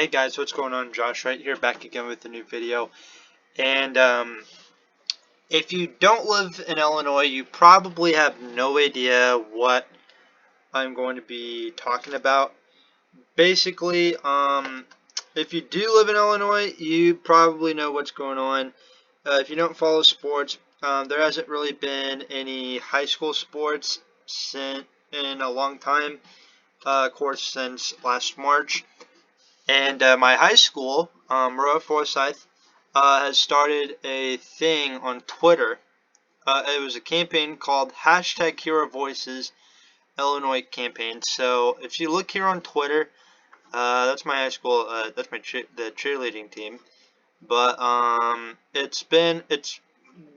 Hey guys, what's going on? Josh right here, back again with a new video. And if you don't live in Illinois, you probably have no idea what I'm going to be talking about. Basically, if you do live in Illinois, you probably know what's going on. If you don't follow sports, there hasn't really been any high school sports in a long time. Of course, since last March. And my high school, Maroa Forsyth, has started a thing on Twitter. It was a campaign called hashtag Hero Voices Illinois campaign. So if you look here on Twitter, that's my high school. That's the cheerleading team. But it's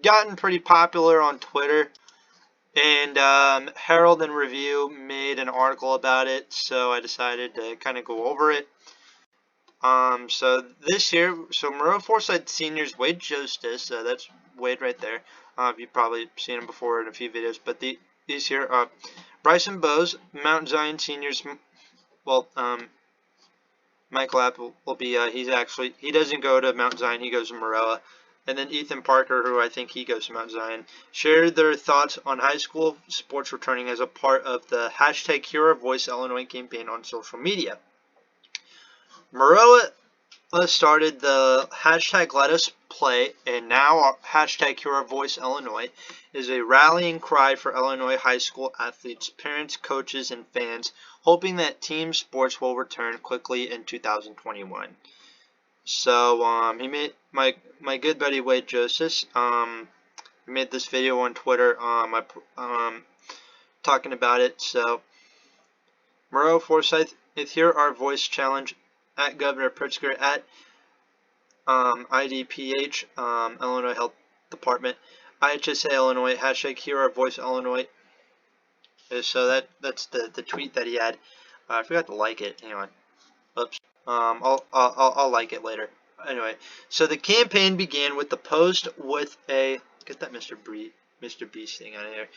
gotten pretty popular on Twitter. And Herald and Review made an article about it, so I decided to kind of go over it. So this year, Maroa Forsyth seniors Wade Justice, that's Wade right there. You've probably seen him before in a few videos, but these here, Bryson Bowes, Mount Zion seniors, well, Michael App will be, he doesn't go to Mount Zion, he goes to Maroa. And then Ethan Parker, who I think he goes to Mount Zion, shared their thoughts on high school sports returning as a part of the hashtag Hero Voice Illinois campaign on social media. Maroa started the hashtag Let Us Play, and now hashtag Hero Voice Illinois is a rallying cry for Illinois high school athletes, parents, coaches, and fans, hoping that team sports will return quickly in 2021. So he made my good buddy Wade Joseph. He made this video on Twitter. Talking about it. So Maroa Forsyth, Hear Our Voice challenge at Governor Pritzker at IDPH, Illinois Health Department, IHSA Illinois, hashtag Hear Our Voice Illinois. So that's the tweet that he had. I forgot to like it. Hang on. Oops. I'll like it later. Anyway, so the campaign began with the post with a get that Mr. Beast thing out of here.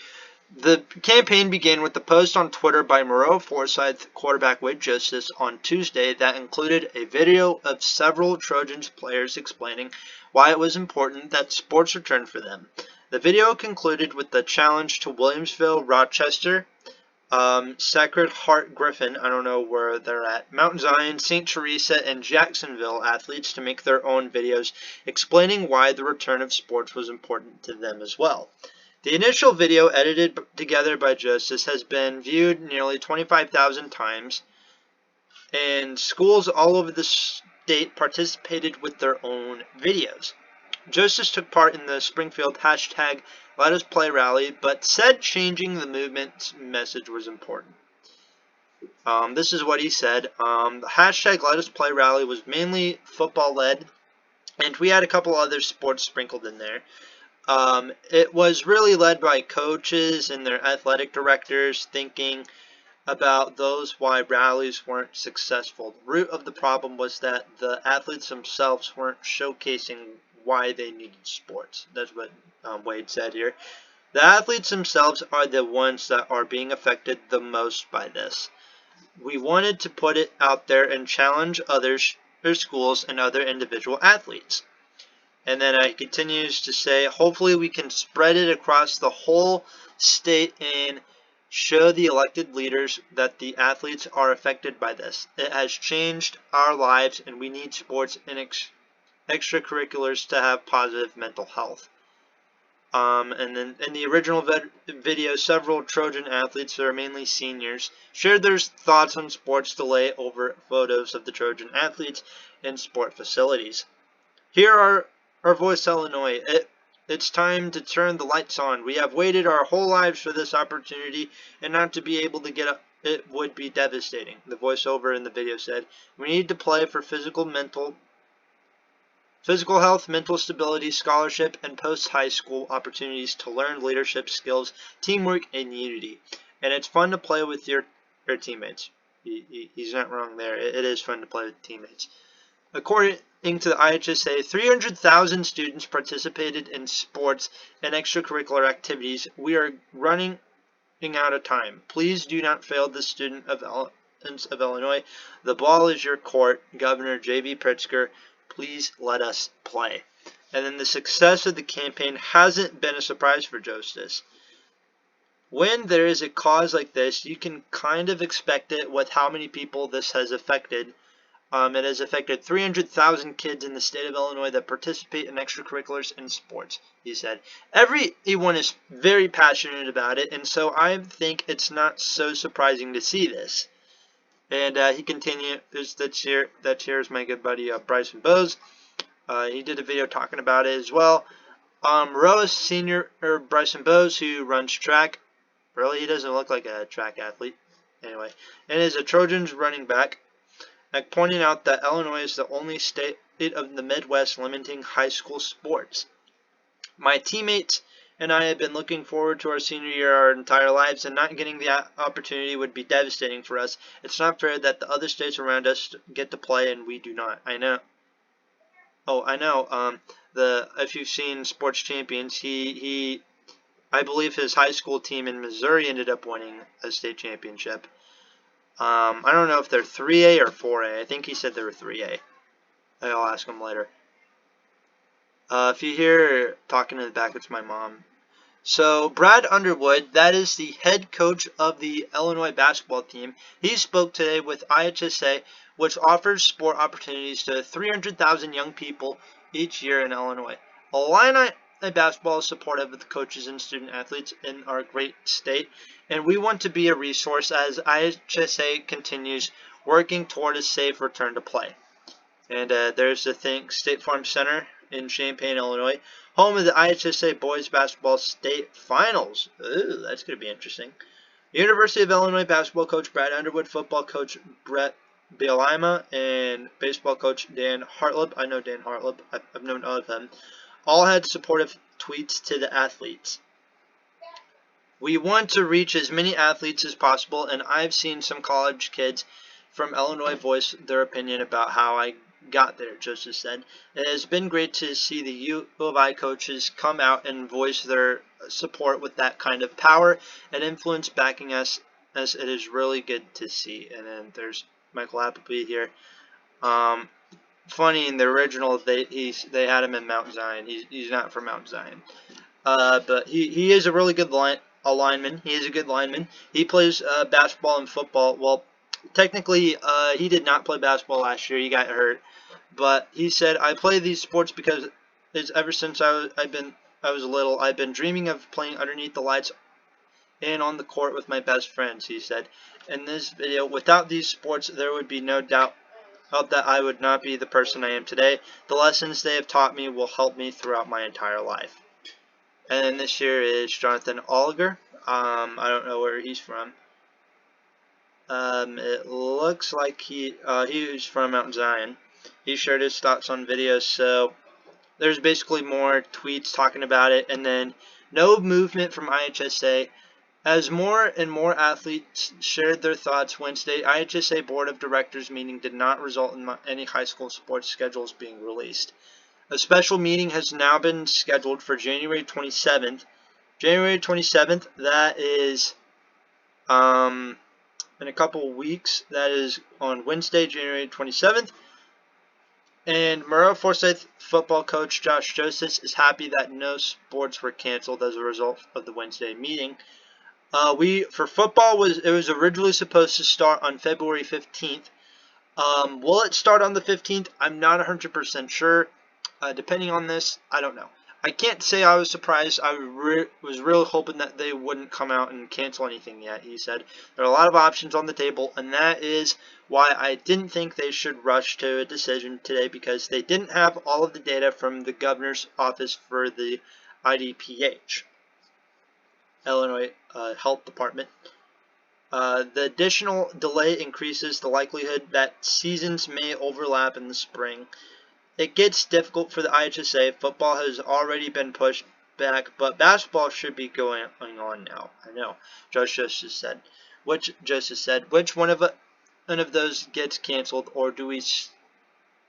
The campaign began with the post on Twitter by Maroa Forsyth quarterback Wade Justice on Tuesday that included a video of several Trojans players explaining why it was important that sports return for them. The video concluded with the challenge to Williamsville, Rochester, Sacred Heart Griffin, I don't know where they're at, Mount Zion, St. Teresa, and Jacksonville athletes to make their own videos explaining why the return of sports was important to them as well. The initial video, edited together by Justice, has been viewed nearly 25,000 times, and schools all over the state participated with their own videos. Justice took part in the Springfield hashtag Let Us Play rally, but said changing the movement's message was important. This is what he said. The hashtag Let Us Play rally was mainly football-led, and we had a couple other sports sprinkled in there. It was really led by coaches and their athletic directors thinking about those why rallies weren't successful. The root of the problem was that the athletes themselves weren't showcasing why they needed sports. That's what Wade said here. The athletes themselves are the ones that are being affected the most by this. We wanted to put it out there and challenge others, their schools, and other individual athletes. And then he continues to say, hopefully we can spread it across the whole state and show the elected leaders that the athletes are affected by this. It has changed our lives, and we need sports and extracurriculars to have positive mental health. And then in the original video, several Trojan athletes, that are mainly seniors, shared their thoughts on sports delay over photos of the Trojan athletes in sport facilities. Here are our voice, Illinois. It's time to turn the lights on. We have waited our whole lives for this opportunity, and not to be able to get up, it would be devastating. The voiceover in the video said, we need to play for physical health, mental stability, scholarship, and post-high school opportunities to learn leadership skills, teamwork, and unity. And it's fun to play with your teammates. He's not wrong there. It is fun to play with teammates. According to the IHSA, 300,000 students participated in sports and extracurricular activities. We are running out of time. Please do not fail the student of citizens of Illinois, the ball is your court. Governor J.B. Pritzker, please let us play. And then the success of the campaign hasn't been a surprise for Justice. When there is a cause like this, you can kind of expect it with how many people this has affected. It has affected 300,000 kids in the state of Illinois that participate in extracurriculars and sports, he said. Everyone is very passionate about it, and so I think it's not so surprising to see this. And he continued, that's here is my good buddy Bryson Bowes. He did a video talking about it as well. Rose Senior, Bryson Bowes, who runs track. Really, he doesn't look like a track athlete. Anyway, and is a Trojans running back. Pointing out that Illinois is the only state of the Midwest limiting high school sports. My teammates and I have been looking forward to our senior year our entire lives, and not getting the opportunity would be devastating for us. It's not fair that the other states around us get to play and we do not. I know. Oh, I know. If you've seen Sports Champions, I believe his high school team in Missouri ended up winning a state championship. I don't know if they're 3A or 4A. I think he said they were 3A. I'll ask him later. If you hear talking in the back, it's my mom. So Brad Underwood, that is the head coach of the Illinois basketball team. He spoke today with IHSA, which offers sport opportunities to 300,000 young people each year in Illinois. Illini basketball is supportive of the coaches and student athletes in our great state, and we want to be a resource as IHSA continues working toward a safe return to play. And there's the State Farm Center in Champaign, Illinois, home of the IHSA Boys Basketball State Finals. Ooh, that's going to be interesting. University of Illinois basketball coach Brad Underwood, football coach Brett Bielema, and baseball coach Dan Hartleb. I know Dan Hartleb. I've known of him. All had supportive tweets to the athletes. We want to reach as many athletes as possible, and I've seen some college kids from Illinois voice their opinion about how I got there, Joseph said. It has been great to see the U of I coaches come out and voice their support with that kind of power and influence backing us, as it is really good to see. And then there's Michael Appleby here. Funny, in the original, they had him in Mount Zion. He's not from Mount Zion. But he is a really good lineman. He is a good lineman. He plays basketball and football. Well, technically, he did not play basketball last year. He got hurt. But he said, I play these sports because ever since I was little, I've been dreaming of playing underneath the lights and on the court with my best friends, he said. In this video, without these sports, there would be no doubt that I would not be the person I am today. The lessons they have taught me will help me throughout my entire life. And then this here is Jonathan Oliger. I don't know where he's from. It looks like he was from Mount Zion. He shared his thoughts on videos, so there's basically more tweets talking about it, and then no movement from IHSA. As more and more athletes shared their thoughts Wednesday, IHSA Board of Directors meeting did not result in any high school sports schedules being released. A special meeting has now been scheduled for January 27th. January 27th, that is in a couple weeks. That is on Wednesday, January 27th. And Murrah Forsyth football coach Josh Joseph is happy that no sports were canceled as a result of the Wednesday meeting. For football, it was originally supposed to start on February 15th. Will it start on the 15th? I'm not 100% sure. Depending on this, I don't know. I can't say I was surprised. I was really hoping that they wouldn't come out and cancel anything yet, he said. There are a lot of options on the table, and that is why I didn't think they should rush to a decision today, because they didn't have all of the data from the governor's office for the IDPH, Illinois Health Department. The additional delay increases the likelihood that seasons may overlap in the spring. It gets difficult for the IHSA. Football has already been pushed back, but basketball should be going on now. I know, Joseph said. Which one of those gets canceled, or do we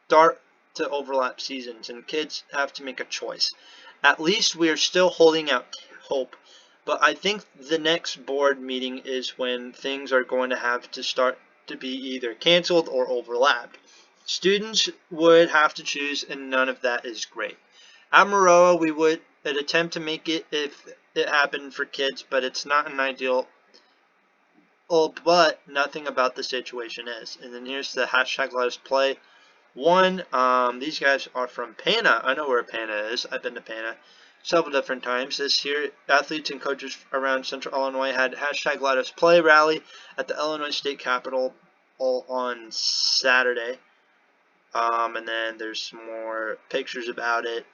start to overlap seasons? And kids have to make a choice. At least we are still holding out hope. But I think the next board meeting is when things are going to have to start to be either canceled or overlapped. Students would have to choose, and none of that is great. At Maroa, we would attempt to make it if it happened for kids, but it's not an ideal. Oh, but nothing about the situation is. And then here's the hashtag Let Us Play. One, these guys are from Pana. I know where Pana is. I've been to Pana several different times. This year, athletes and coaches around Central Illinois had hashtag Let Us Play rally at the Illinois State Capitol on Saturday. And then there's some more pictures about it.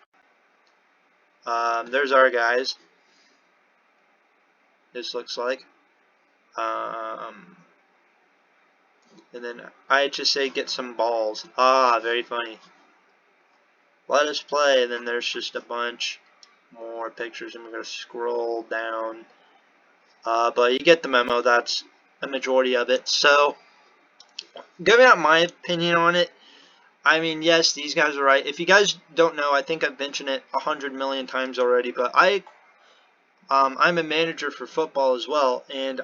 There's our guys. This looks like. And then IHSA get some balls. Ah, very funny. Let Us Play. And then there's just a bunch more pictures. And we're going to scroll down. But you get the memo. That's a majority of it. So, giving out my opinion on it. I mean, yes, these guys are right. If you guys don't know, I think I've mentioned it 100 million times already, but I'm a manager for football as well, and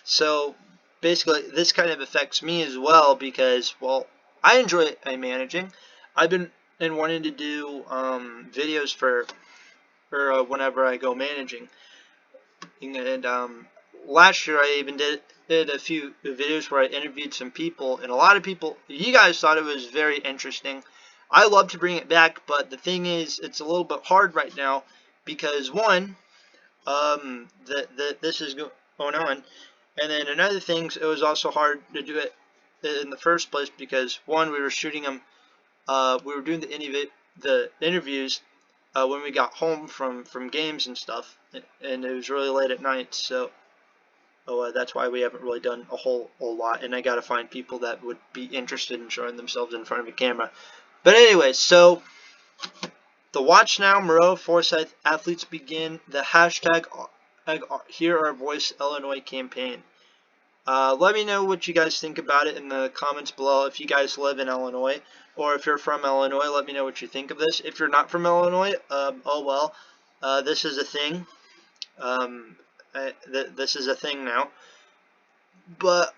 so basically this kind of affects me as well because, well, I enjoy managing. I've been wanting to do videos for whenever I go managing, and last year I even did a few videos where I interviewed some people, and a lot of people, you guys thought it was very interesting. I love to bring it back, but the thing is, it's a little bit hard right now because one, this is going on, and then another thing, it was also hard to do it in the first place because one, we were shooting them, we were doing the interviews when we got home from games and stuff, and it was really late at night, so. That's why we haven't really done a whole lot, and I gotta find people that would be interested in showing themselves in front of a camera. But anyway, so the Watch Now Moreau Forsyth athletes begin the hashtag Hear Our Voice Illinois campaign. Let me know what you guys think about it in the comments below. If you guys live in Illinois, or if you're from Illinois, let me know what you think of this. If you're not from Illinois, oh well, this is a thing. This is a thing now. But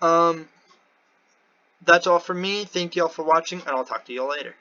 that's all from me. Thank you all for watching, and I'll talk to you all later.